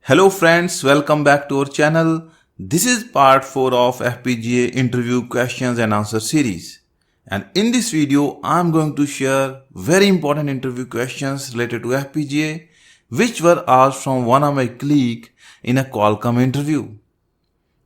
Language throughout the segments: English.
Hello friends, welcome back to our channel. This is part 4 of FPGA interview questions and answer series. And in this video, I'm going to share very important interview questions related to FPGA which were asked from one of my colleagues in a Qualcomm interview.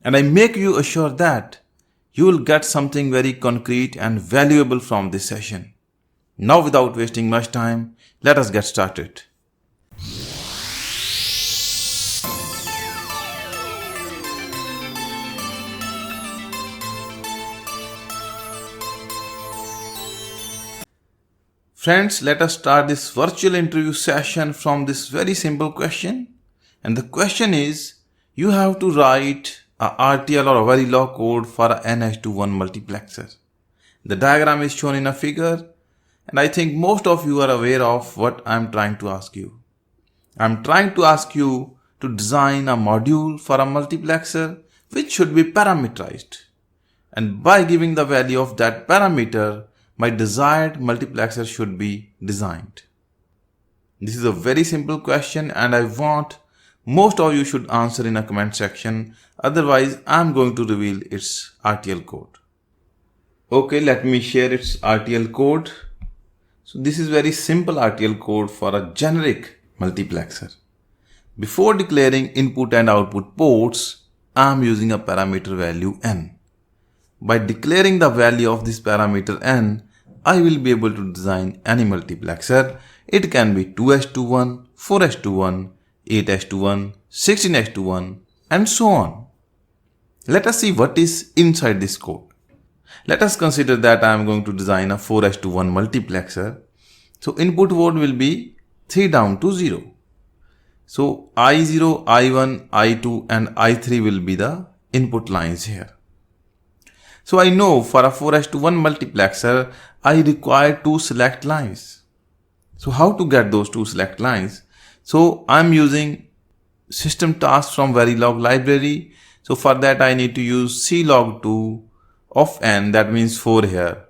And I make you assure that you will get something very concrete and valuable from this session. Now without wasting much time, let us get started. Friends, let us start this virtual interview session from this very simple question. And the question is, you have to write a RTL or a Verilog code for a N/1 multiplexer. The diagram is shown in a figure, and I think most of you are aware of what I am trying to ask you. I am trying to ask you to design a module for a multiplexer which should be parameterized. And by giving the value of that parameter, my desired multiplexer should be designed. This is a very simple question and I want most of you should answer in a comment section. Otherwise, I'm going to reveal its RTL code. Okay, let me share its RTL code. So this is very simple RTL code for a generic multiplexer. Before declaring input and output ports, I'm using a parameter value n. By declaring the value of this parameter n, I will be able to design any multiplexer. It can be 2:1, 4:1, 8:1, 16:1, and so on. Let us see what is inside this code. Let us consider that I am going to design a 4:1 multiplexer. So input word will be 3 down to 0. So I0, I1, I2 and I3 will be the input lines here. So I know for a 4:1 multiplexer, I require 2 select lines. So how to get those 2 select lines? So I'm using system tasks from Verilog library. So for that I need to use clog2 of n, that means 4 here.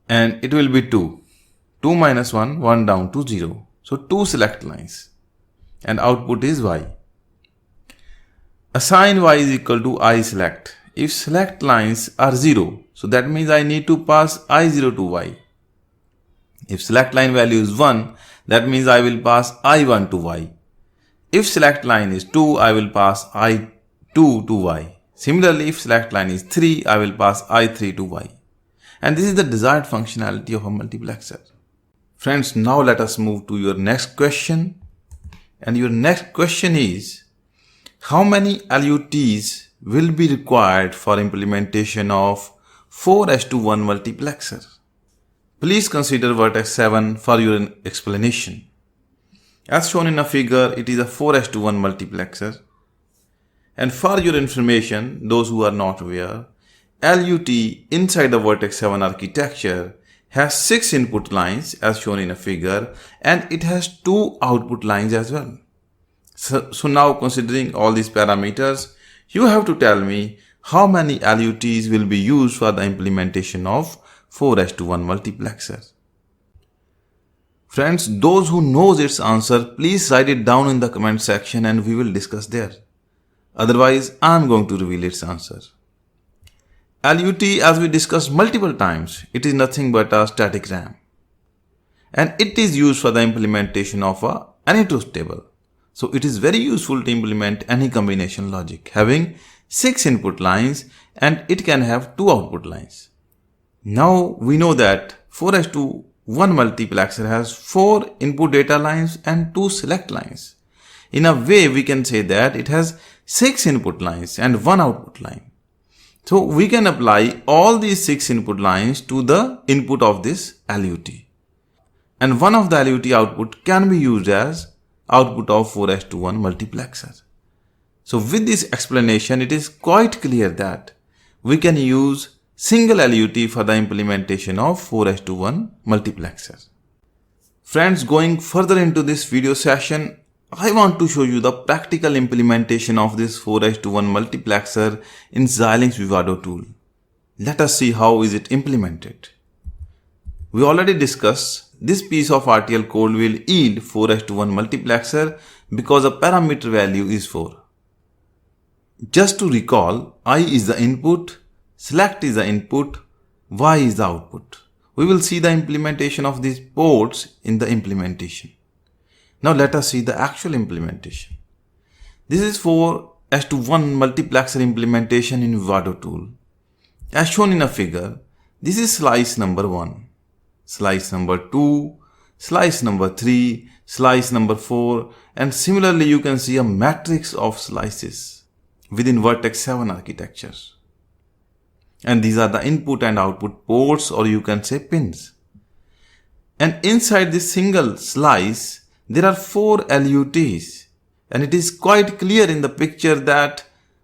And it will be 2. 2 minus 1, 1 down to 0. So 2 select lines. And output is y. Assign y is equal to I select. If select lines are 0, so that means I need to pass I0 to y. If select line value is 1, that means I will pass I1 to y. If select line is 2, I will pass I2 to y. Similarly, if select line is 3, I will pass I3 to y. And this is the desired functionality of a multiplexer. Friends, now let us move to your next question. And your next question is, how many LUTs will be required for implementation of 4:1 multiplexer? Please consider vertex 7 for your explanation. As shown in a figure, it is a 4:1 multiplexer. And for your information, those who are not aware, LUT inside the vertex 7 architecture has 6 input lines as shown in a figure, and it has 2 output lines as well. So now considering all these parameters, you have to tell me how many LUTs will be used for the implementation of 4:1 multiplexer. Friends, those who knows its answer, please write it down in the comment section and we will discuss there. Otherwise, I am going to reveal its answer. LUT, as we discussed multiple times, it is nothing but a static RAM. And it is used for the implementation of any truth table. So it is very useful to implement any combination logic having 6 input lines, and it can have 2 output lines. Now we know that 4:1 multiplexer has 4 input data lines and 2 select lines. In a way, we can say that it has 6 input lines and 1 output line. So we can apply all these 6 input lines to the input of this LUT. And one of the LUT output can be used as output of 4:1 multiplexer. So with this explanation, it is quite clear that we can use single LUT for the implementation of 4:1 multiplexer. Friends, going further into this video session, I want to show you the practical implementation of this 4:1 multiplexer in Xilinx Vivado tool. Let us see how is it implemented. We already discussed this piece of RTL code will yield 4:1 multiplexer because the parameter value is 4. Just to recall, I is the input, select is the input, Y is the output. We will see the implementation of these ports in the implementation. Now let us see the actual implementation. This is 4:1 multiplexer implementation in Vivado tool. As shown in a figure, this is slice number 1, slice number 2, slice number 3, slice number 4, and similarly you can see a matrix of slices within Vertex 7 architecture. And these are the input and output ports, or you can say pins. And inside this single slice, there are 4 LUTs. And it is quite clear in the picture that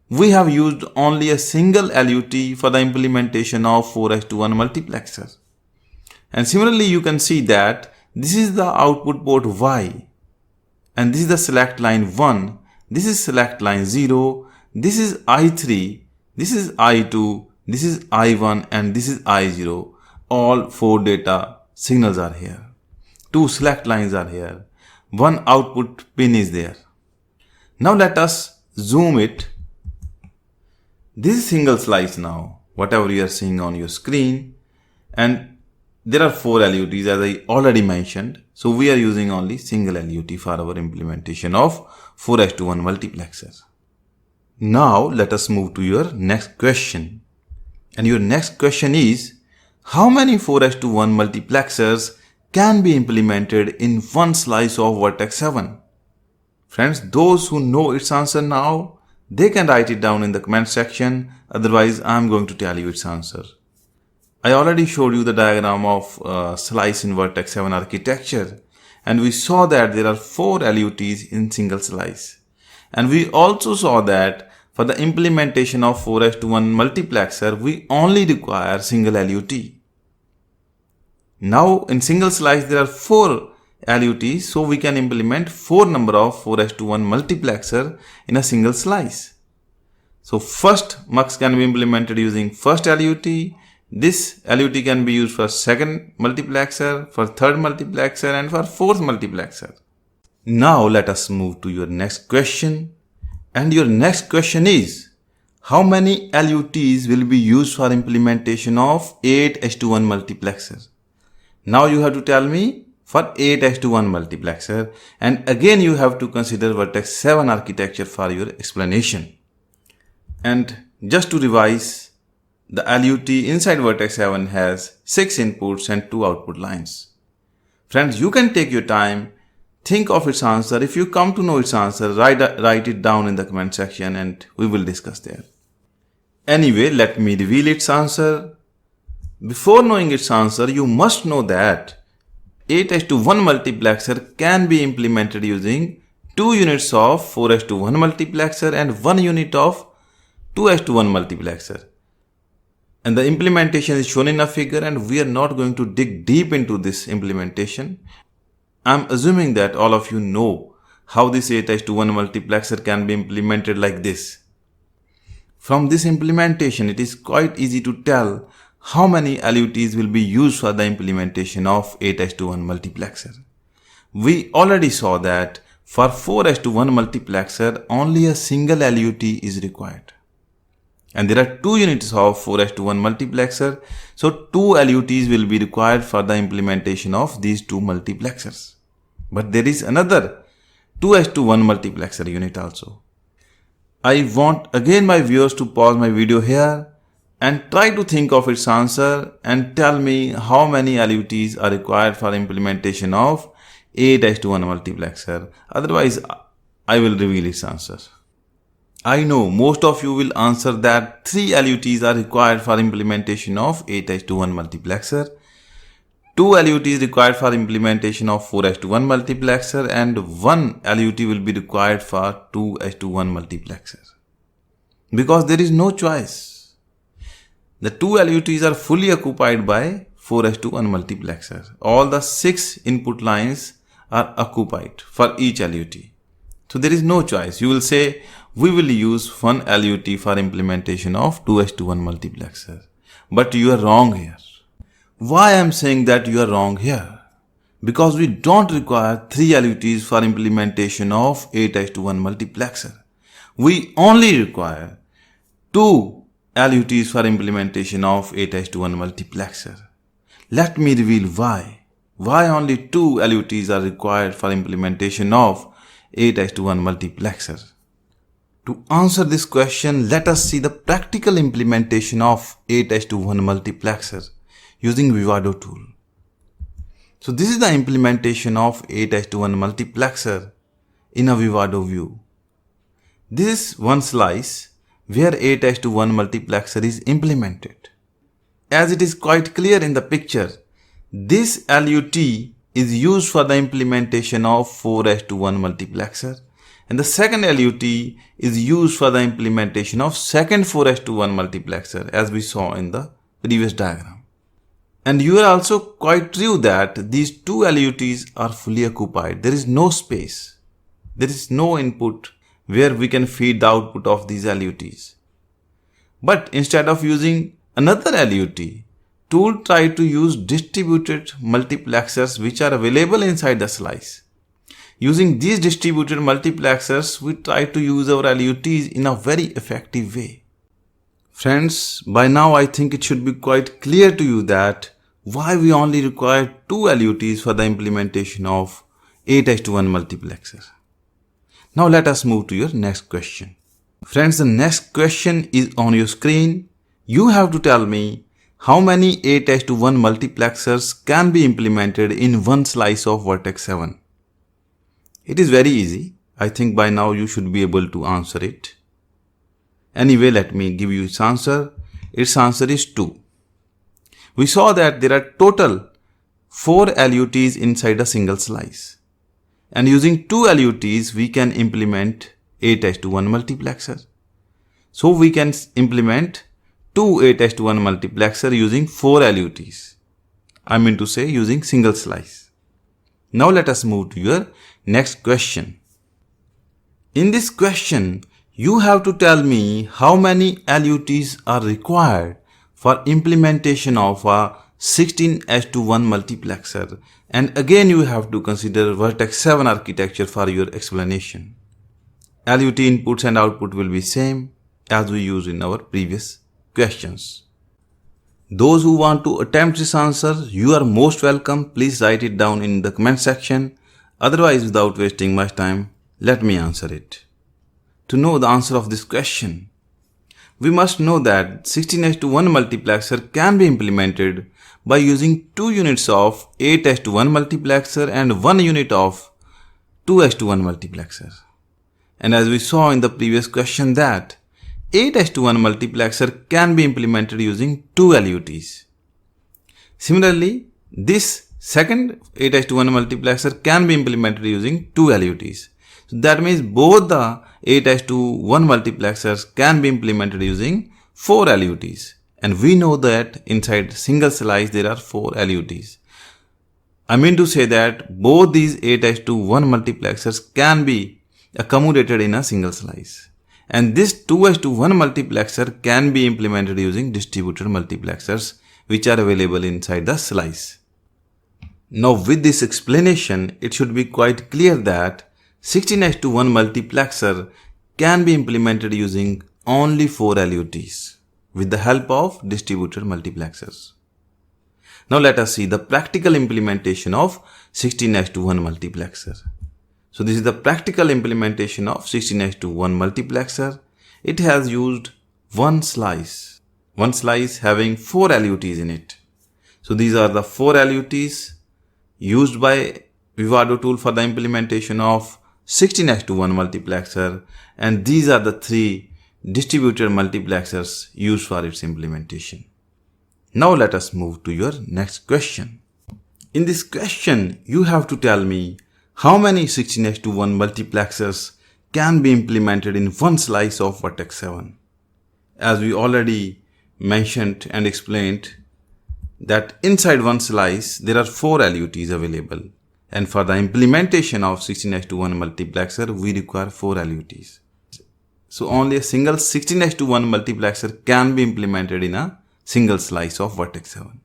we have used only a single LUT for the implementation of 4:1 multiplexer. And similarly, you can see that this is the output port Y. And this is the select line 1. This is select line 0. This is I3. This is I2. This is I1 and this is I0. All 4 data signals are here. 2 select lines are here. 1 output pin is there. Now let us zoom it. This is single slice now, whatever you are seeing on your screen. And there are 4 LUTs as I already mentioned. So we are using only single LUT for our implementation of 4:1 multiplexer. Now let us move to your next question. And your next question is, how many 4:1 multiplexers can be implemented in one slice of Vertex 7? Friends, those who know its answer now, they can write it down in the comment section. Otherwise, I am going to tell you its answer. I already showed you the diagram of slice in Vertex 7 architecture. And we saw that there are 4 LUTs in single slice. And we also saw that for the implementation of 4:1 multiplexer, we only require single LUT. Now in single slice there are 4 LUTs, so we can implement 4 number of 4:1 multiplexer in a single slice. So first mux can be implemented using first LUT. This LUT can be used for second multiplexer, for third multiplexer, and for fourth multiplexer. Now let us move to your next question. And your next question is, how many LUTs will be used for implementation of 8:1 multiplexer? Now you have to tell me for 8:1 multiplexer, and again you have to consider Vertex 7 architecture for your explanation. And just to revise, the LUT inside Vertex 7 has 6 inputs and 2 output lines. Friends, you can take your time, think of its answer. If you come to know its answer, write it down in the comment section and we will discuss there. Anyway, let me reveal its answer. Before knowing its answer, you must know that 8:1 multiplexer can be implemented using 2 units of 4:1 multiplexer and 1 unit of 2:1 multiplexer. And the implementation is shown in a figure, and we are not going to dig deep into this implementation. I'm assuming that all of you know how this 8:1 multiplexer can be implemented like this. From this implementation, it is quite easy to tell how many LUTs will be used for the implementation of 8:1 multiplexer. We already saw that for 4:1 multiplexer, only a single LUT is required. And there are 2 units of 4:1 multiplexer, so 2 LUTs will be required for the implementation of these 2 multiplexers. But there is another 2:1 multiplexer unit also. I want again my viewers to pause my video here and try to think of its answer and tell me how many LUTs are required for implementation of 8:1 multiplexer. Otherwise, I will reveal its answer. I know most of you will answer that 3 LUTs are required for implementation of 8:1 multiplexer, 2 LUTs required for implementation of 4:1 multiplexer, and 1 LUT will be required for 2:1 multiplexer. Because there is no choice. The 2 LUTs are fully occupied by 4:1 multiplexer. All the 6 input lines are occupied for each LUT. So there is no choice. You will say, we will use 1 LUT for implementation of 2:1 multiplexer. But you are wrong here. Why I am saying that you are wrong here? because we don't require 3 LUTs for implementation of 8:1 multiplexer. We only require 2 LUTs for implementation of 8:1 multiplexer. Let me reveal why. Why only 2 LUTs are required for implementation of 8:1 multiplexer? To answer this question, let us see the practical implementation of 8:1 multiplexer using Vivado tool. So this is the implementation of 8:1 multiplexer in a Vivado view. This is one slice where 8:1 multiplexer is implemented. As it is quite clear in the picture, this LUT is used for the implementation of 4:1 multiplexer, and the second LUT is used for the implementation of second 4:1 multiplexer, as we saw in the previous diagram. And you are also quite true that these 2 LUTs are fully occupied. There is no space. There is no input where we can feed the output of these LUTs. But instead of using another LUT, tool try to use distributed multiplexers which are available inside the slice. Using these distributed multiplexers, we try to use our LUTs in a very effective way. Friends, by now I think it should be quite clear to you that why we only require 2 LUTs for the implementation of 8:1 multiplexer. Now let us move to your next question. Friends, the next question is on your screen. You have to tell me how many 8:1 multiplexers can be implemented in one slice of vertex 7. It is very easy. I think by now you should be able to answer it. Anyway, let me give you its answer. Its answer is 2. We saw that there are total 4 LUTs inside a single slice. And using 2 LUTs, we can implement 8:1 multiplexer. So we can implement 2 8:1 multiplexer using 4 LUTs. I mean to say using single slice. Now let us move to your next question. In this question, you have to tell me how many LUTs are required for implementation of a 16:1 multiplexer, and again you have to consider vertex 7 architecture for your explanation. LUT inputs and output will be same as we used in our previous questions. Those who want to attempt this answer, you are most welcome. Please write it down in the comment section. Otherwise, without wasting much time, let me answer it. To know the answer of this question, we must know that 16:1 multiplexer can be implemented by using 2 units of 8:1 multiplexer and 1 unit of 2:1 multiplexer. And as we saw in the previous question that 8:1 multiplexer can be implemented using 2 LUTs. Similarly, this second 8:1 multiplexer can be implemented using 2 LUTs. So that means both the 8:1 multiplexers can be implemented using 4 LUTs. And we know that inside single slice there are 4 LUTs. I mean to say that both these 8:1 multiplexers can be accommodated in a single slice. And this 2:1 multiplexer can be implemented using distributed multiplexers which are available inside the slice. Now with this explanation, it should be quite clear that 16:1 multiplexer can be implemented using only 4 LUTs with the help of distributed multiplexers. Now let us see the practical implementation of 16:1 multiplexer. So this is the practical implementation of 16:1 multiplexer. It has used one slice having 4 LUTs in it. So these are the 4 LUTs used by Vivado tool for the implementation of 16:1 multiplexer, and these are the 3 distributed multiplexers used for its implementation. Now let us move to your next question. In this question, you have to tell me how many 16:1 multiplexers can be implemented in one slice of vertex 7. As we already mentioned and explained that inside one slice there are 4 LUTs available, and for the implementation of 16:1 multiplexer we require 4 LUTs. So only a single 16:1 multiplexer can be implemented in a single slice of vertex 7.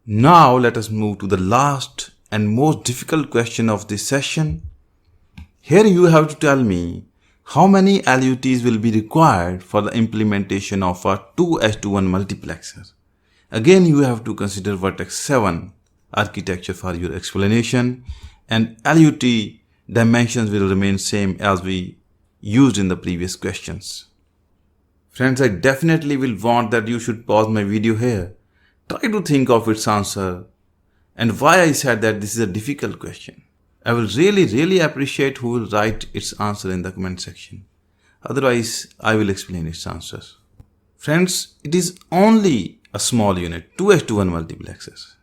Now let us move to the last and most difficult question of this session. Here you have to tell me how many LUTs will be required for the implementation of a 2:1 multiplexer. Again, you have to consider vertex 7 architecture for your explanation, and LUT dimensions will remain same as we used in the previous questions. Friends, I definitely will want that you should pause my video here. Try to think of its answer and why I said that this is a difficult question. I will really appreciate who will write its answer in the comment section. Otherwise, I will explain its answers. Friends, it is only a small unit, 2:1 multiplexers.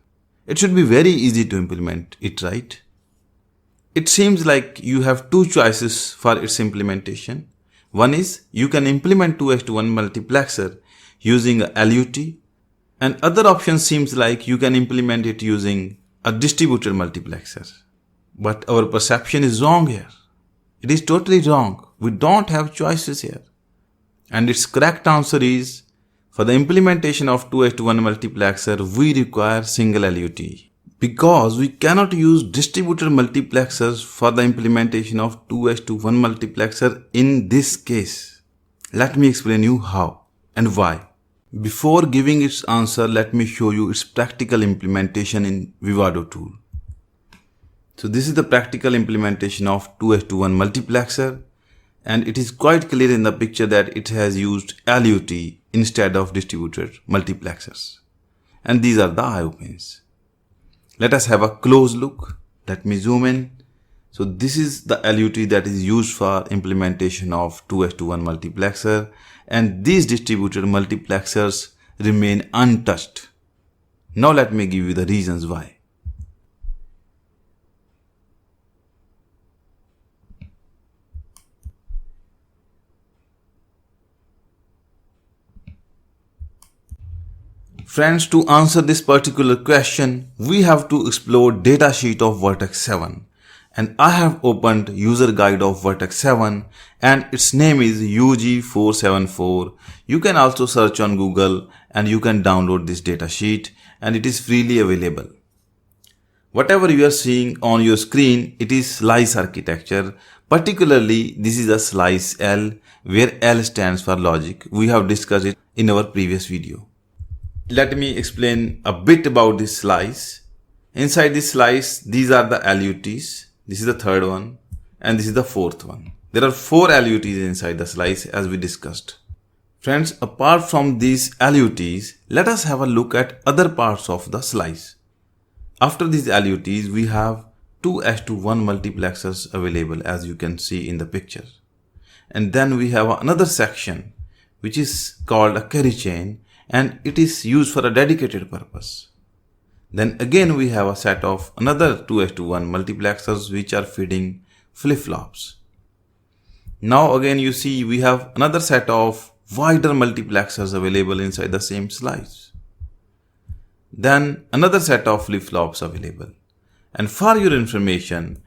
It should be very easy to implement it, right? It seems like you have two choices for its implementation. One is you can implement 2:1 multiplexer using a LUT, and other option seems like you can implement it using a distributed multiplexer. But our perception is wrong here. It is totally wrong. We don't have choices here. And its correct answer is, for the implementation of 2:1 multiplexer, we require single LUT. Because we cannot use distributed multiplexers for the implementation of 2:1 multiplexer in this case. Let me explain you how and why. Before giving its answer, let me show you its practical implementation in Vivado tool. So this is the practical implementation of 2:1 multiplexer, and it is quite clear in the picture that it has used LUT instead of distributed multiplexers. And these are the IO pins. Let us have a close look. Let me zoom in. So this is the LUT that is used for implementation of 2:1 multiplexer, and these distributed multiplexers remain untouched. Now let me give you the reasons why. Friends, to answer this particular question, we have to explore datasheet of vertex 7. And I have opened user guide of vertex 7 and its name is UG474. You can also search on Google and you can download this datasheet, and it is freely available. Whatever you are seeing on your screen, it is slice architecture. Particularly, this is a slice L, where L stands for logic. We have discussed it in our previous video. Let me explain a bit about this slice. Inside this slice, these are the LUTs. This is the third one and this is the fourth one. There are 4 LUTs inside the slice as we discussed. Friends, apart from these LUTs, let us have a look at other parts of the slice. After these LUTs, we have 2:1 multiplexers available, as you can see in the picture. And then we have another section which is called a carry chain, and it is used for a dedicated purpose. Then again we have a set of another 2:1 multiplexers which are feeding flip-flops. Now again you see we have another set of wider multiplexers available inside the same slice. Then another set of flip-flops available. And for your information,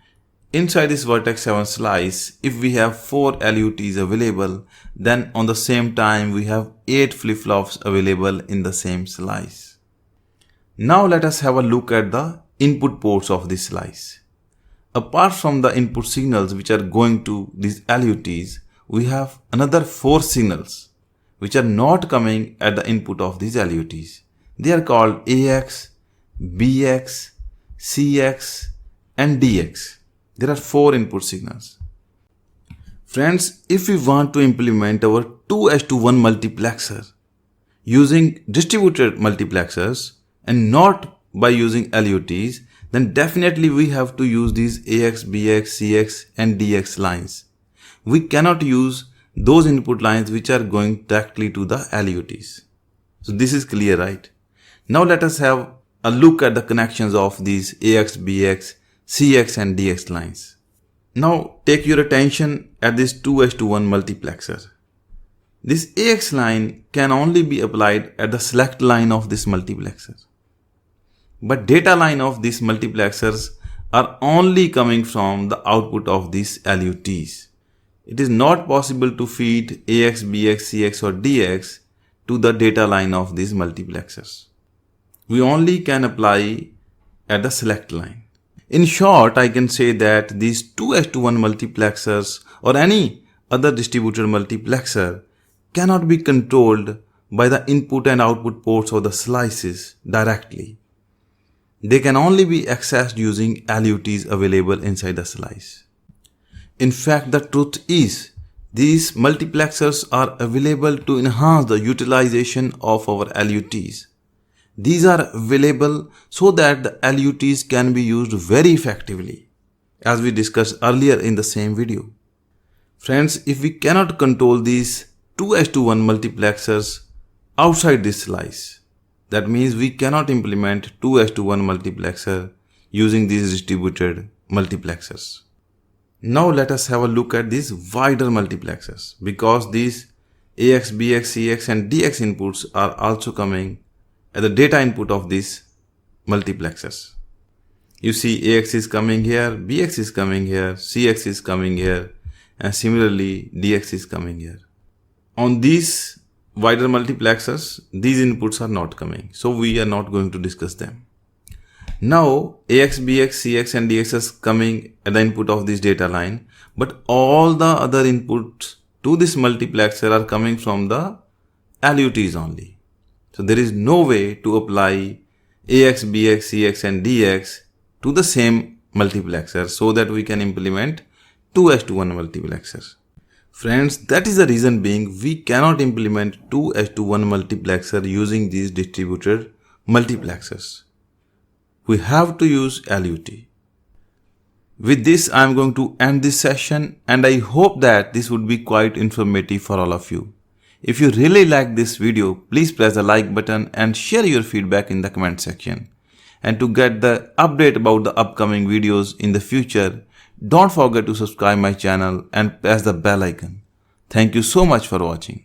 inside this vertex 7 slice, if we have 4 LUTs available, then on the same time we have 8 flip-flops available in the same slice. Now let us have a look at the input ports of this slice. Apart from the input signals which are going to these LUTs, we have another 4 signals which are not coming at the input of these LUTs. They are called AX, BX, CX and DX. There are 4 input signals. Friends, if we want to implement our 2:1 multiplexer using distributed multiplexers and not by using LUTs, then definitely we have to use these AX, BX, CX and DX lines. We cannot use those input lines which are going directly to the LUTs. So this is clear, right? Now let us have a look at the connections of these AX, BX, CX and DX lines. Now take your attention at this 2:1 multiplexer. This AX line can only be applied at the select line of this multiplexer. But data line of these multiplexers are only coming from the output of these LUTs. It is not possible to feed AX, BX, CX or DX to the data line of these multiplexers. We only can apply at the select line. In short, I can say that these 2:1 multiplexers or any other distributed multiplexer cannot be controlled by the input and output ports of the slices directly. They can only be accessed using LUTs available inside the slice. In fact, the truth is, these multiplexers are available to enhance the utilization of our LUTs. These are available so that the LUTs can be used very effectively, as we discussed earlier in the same video. Friends, if we cannot control these 2:1 multiplexers outside this slice, that means we cannot implement 2:1 multiplexer using these distributed multiplexers. Now let us have a look at these wider multiplexers, because these AX, BX, CX and DX inputs are also coming as the data input of these multiplexers. You see AX is coming here, BX is coming here, CX is coming here, and similarly DX is coming here. On these wider multiplexers, these inputs are not coming, so we are not going to discuss them. Now AX, BX, CX and DX is coming at the input of this data line, but all the other inputs to this multiplexer are coming from the LUTs only. So there is no way to apply AX, BX, CX and DX to the same multiplexer so that we can implement 2:1 multiplexers. Friends, that is the reason being we cannot implement 2:1 multiplexer using these distributed multiplexers. We have to use LUT. With this, I am going to end this session, and I hope that this would be quite informative for all of you. If you really like this video, please press the like button and share your feedback in the comment section. And to get the update about the upcoming videos in the future, don't forget to subscribe my channel and press the bell icon. Thank you so much for watching.